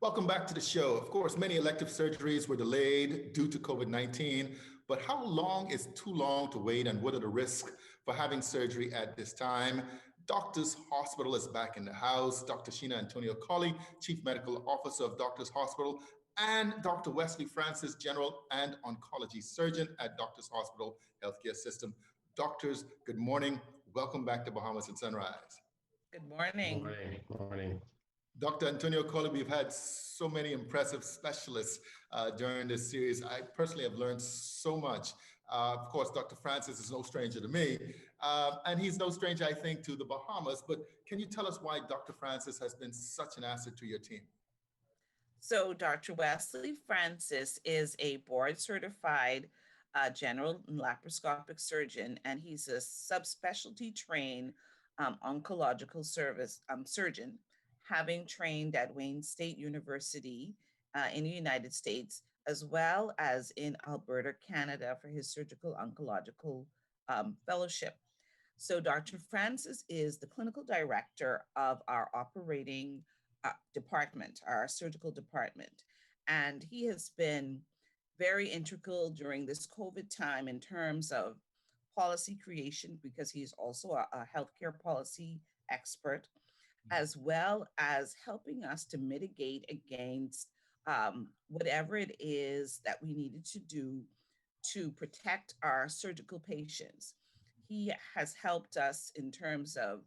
Welcome back to the show. Of course, many elective surgeries were delayed due to COVID-19, but how long is too long to wait and what are the risks for having surgery at this time? Doctors Hospital is back in the house. Dr. Sheena Antonio-Collie, Chief Medical Officer of Doctors Hospital, and Dr. Wesley Francis, General and Oncology Surgeon at Doctors Hospital Healthcare System. Doctors, good morning. Welcome back to Bahamas and Sunrise. Good morning. Morning. Dr. Antonio-Collie, we've had so many impressive specialists during this series. I personally have learned so much. Of course, Dr. Francis is no stranger to me, and he's no stranger, I think, to the Bahamas. But can you tell us why Dr. Francis has been such an asset to your team? So Dr. Wesley Francis is a board-certified general and laparoscopic surgeon, and he's a subspecialty trained oncological surgeon, having trained at Wayne State University in the United States, as well as in Alberta, Canada, for his surgical oncological fellowship. So Dr. Francis is the clinical director of our operating department, our surgical department. And he has been very integral during this COVID time in terms of policy creation, because he's also a healthcare policy expert, as well as helping us to mitigate against whatever it is that we needed to do to protect our surgical patients. He has helped us in terms of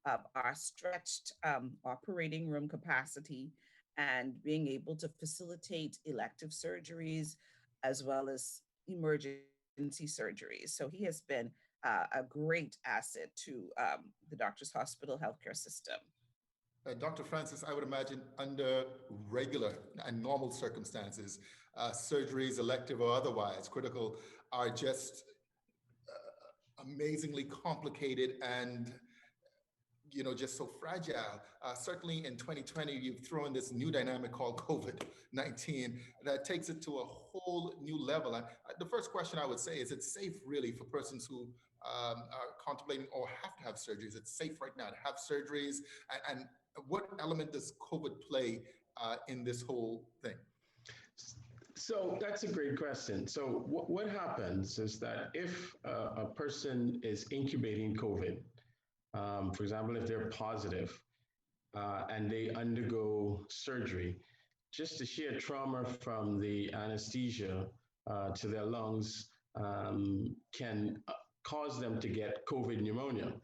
our stretched operating room capacity and being able to facilitate elective surgeries as well as emergency surgeries. So he has been a great asset to the Doctors Hospital healthcare system. Dr. Francis, I would imagine under regular and normal circumstances, surgeries, elective or otherwise, critical, are just amazingly complicated and just so fragile. Certainly in 2020, you've thrown this new dynamic called COVID-19 that takes it to a whole new level. And the first question I would say is it safe really for persons who are contemplating or have to have surgeries? Is it safe right now to have surgeries? And what element does COVID play in this whole thing? So that's a great question. So what happens is that if a person is incubating COVID, for example, if they're positive and they undergo surgery, just the sheer trauma from the anesthesia to their lungs can cause them to get COVID pneumonia.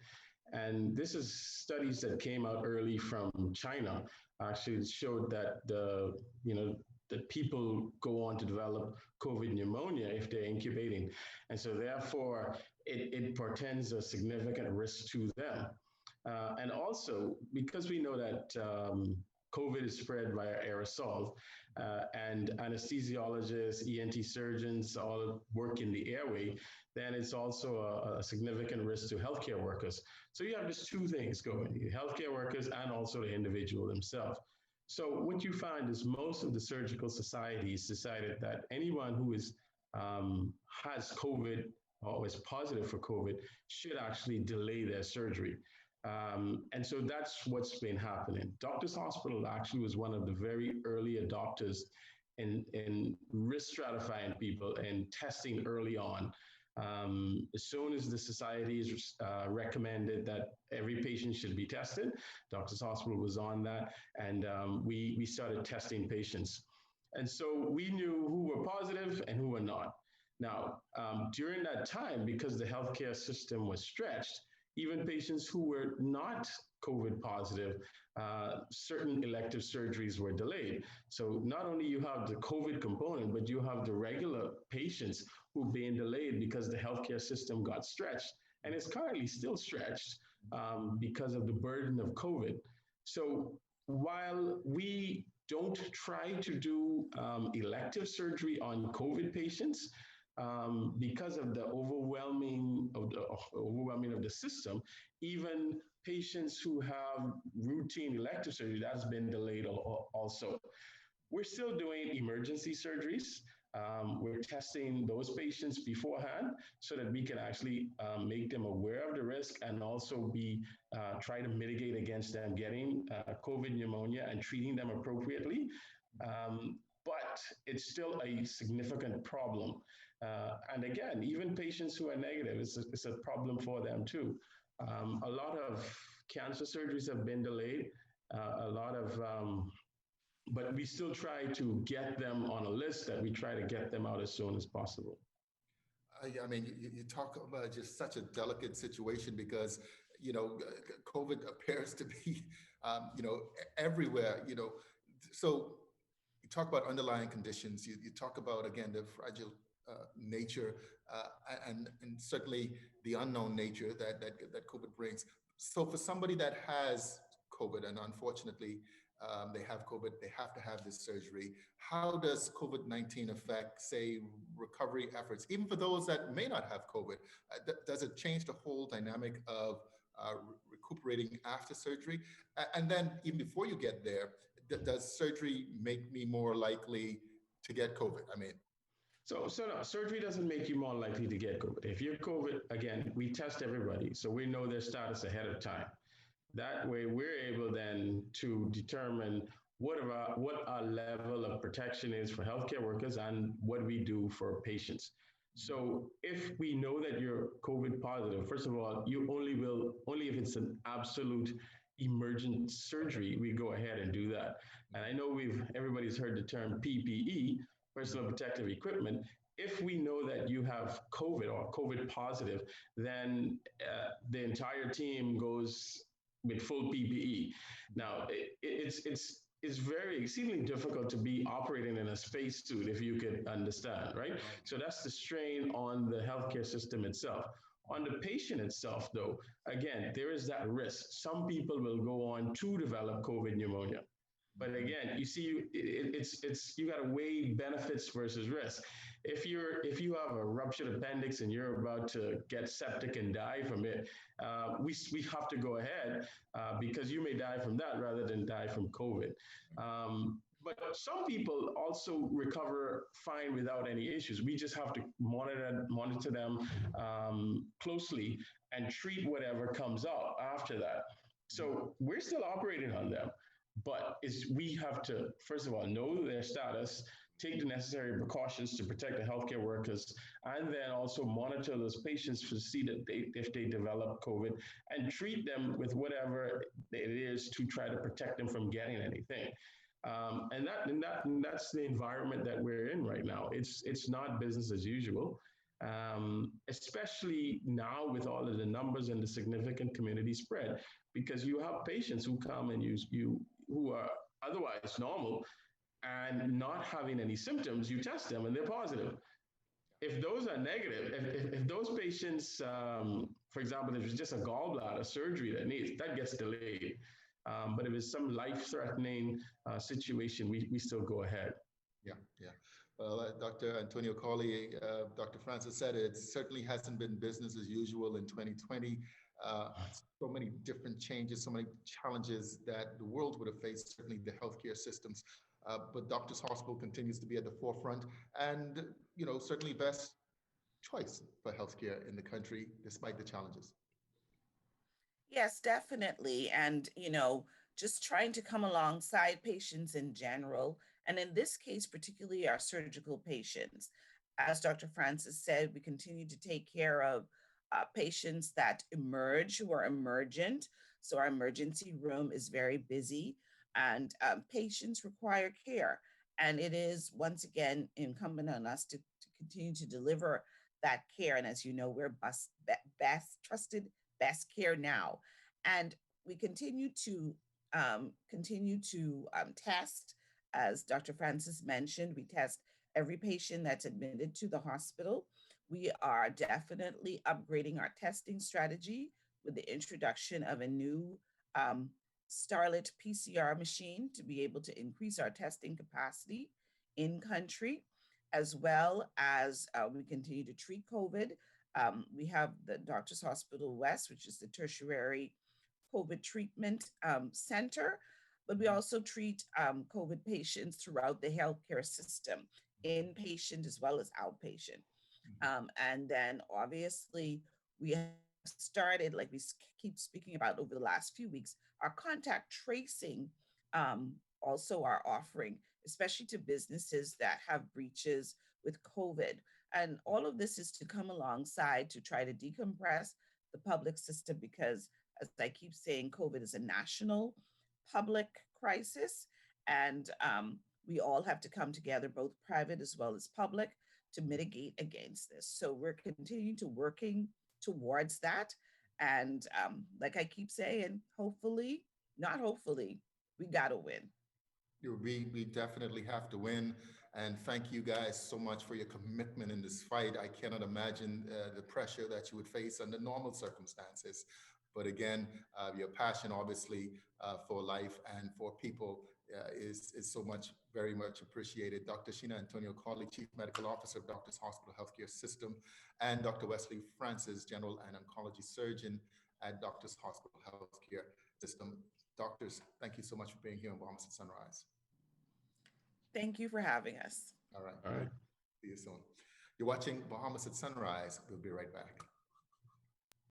And this is studies that came out early from China actually showed that that people go on to develop COVID pneumonia if they're incubating. And so therefore, it portends a significant risk to them. And also, because we know that COVID is spread via aerosol, and anesthesiologists, ENT surgeons all work in the airway, then it's also a significant risk to healthcare workers. So you have these two things going, the healthcare workers and also the individual themselves. So what you find is most of the surgical societies decided that anyone who is has COVID or is positive for COVID should actually delay their surgery. And so that's what's been happening. Doctors Hospital actually was one of the very early adopters in risk stratifying people and testing early on. As soon as the societies recommended that every patient should be tested, Doctors Hospital was on that, and we started testing patients. And so we knew who were positive and who were not. Now, during that time, because the healthcare system was stretched, even patients who were not COVID positive, certain elective surgeries were delayed. So not only you have the COVID component, but you have the regular patients who've been delayed because the healthcare system got stretched, and it's currently still stretched because of the burden of COVID. So while we don't try to do elective surgery on COVID patients, because of the overwhelming of the system, even patients who have routine elective surgery, that's been delayed also. We're still doing emergency surgeries. We're testing those patients beforehand so that we can actually make them aware of the risk and also try to mitigate against them getting COVID pneumonia and treating them appropriately. But it's still a significant problem. And again, even patients who are negative, it's a problem for them too. A lot of cancer surgeries have been delayed. A lot of but we still try to get them on a list that we try to get them out as soon as possible. I mean, you talk about just such a delicate situation because, COVID appears to be, everywhere, So you talk about underlying conditions. You talk about, again, the fragile nature and certainly the unknown nature that COVID brings. So for somebody that has COVID and unfortunately they have COVID, they have to have this surgery. How does COVID-19 affect, say, recovery efforts, even for those that may not have COVID? Does it change the whole dynamic of recuperating after surgery? And then even before you get there, does surgery make me more likely to get COVID? I mean, so no, surgery doesn't make you more likely to get COVID. If you're COVID, again, we test everybody, so we know their status ahead of time. That way, we're able then to determine what our level of protection is for healthcare workers and what we do for patients. So if we know that you're COVID positive, first of all, you only if it's an absolute emergent surgery, we go ahead and do that. And I know everybody's heard the term PPE, personal protective equipment. If we know that you have COVID or COVID positive, then the entire team goes with full PPE. Now, it's very exceedingly difficult to be operating in a spacesuit, if you could understand, right? So that's the strain on the healthcare system itself. On the patient itself, though, again, there is that risk. Some people will go on to develop COVID pneumonia. But again, you see, it's you got to weigh benefits versus risk. If you have a ruptured appendix and you're about to get septic and die from it, we have to go ahead because you may die from that rather than die from COVID. But some people also recover fine without any issues. We just have to monitor them closely and treat whatever comes up after that. So we're still operating on them. But we have to, first of all, know their status, take the necessary precautions to protect the healthcare workers, and then also monitor those patients to see that if they develop COVID and treat them with whatever it is to try to protect them from getting anything. And that's the environment that we're in right now. It's not business as usual. Especially now with all of the numbers and the significant community spread, because you have patients who come and who are otherwise normal and not having any symptoms, you test them and they're positive. If those are negative, if those patients, for example, if it's just a gallbladder surgery that gets delayed. But if it's some life-threatening situation, we still go ahead. Yeah. Well, Dr. Antonio-Collie, Dr. Francis said it certainly hasn't been business as usual in 2020. So many different changes, so many challenges that the world would have faced, certainly the healthcare systems. But Doctors Hospital continues to be at the forefront and, certainly best choice for healthcare in the country, despite the challenges. Yes, definitely. And, just trying to come alongside patients in general, and in this case, particularly our surgical patients. As Dr. Francis said, we continue to take care of patients that emerge, who are emergent. So our emergency room is very busy and patients require care. And it is, once again, incumbent on us to continue to deliver that care. And as you know, we're best trusted, best care now. And we continue to test, as Dr. Francis mentioned. We test every patient that's admitted to the hospital. We are definitely upgrading our testing strategy with the introduction of a new Starlet PCR machine to be able to increase our testing capacity in country, as well as we continue to treat COVID. We have the Doctors Hospital West, which is the tertiary COVID treatment center, but we also treat COVID patients throughout the healthcare system, inpatient as well as outpatient. And then obviously we have started, like we keep speaking about over the last few weeks, our contact tracing also our offering especially to businesses that have breaches with COVID. And all of this is to come alongside to try to decompress the public system because, as I keep saying, COVID is a national public crisis. And we all have to come together, both private as well as public, to mitigate against this. So we're continuing to working towards that. And like I keep saying, hopefully, not hopefully, we got to win. We definitely have to win. And thank you guys so much for your commitment in this fight. I cannot imagine the pressure that you would face under normal circumstances. But again, your passion, obviously, for life and for people is so much, very much appreciated. Dr. Sheena Antonio-Collie, Chief Medical Officer of Doctors Hospital Healthcare System, and Dr. Wesley Francis, General and Oncology Surgeon at Doctors Hospital Healthcare System. Doctors, thank you so much for being here on Bahamas at Sunrise. Thank you for having us. All right. All right. See you soon. You're watching Bahamas at Sunrise. We'll be right back.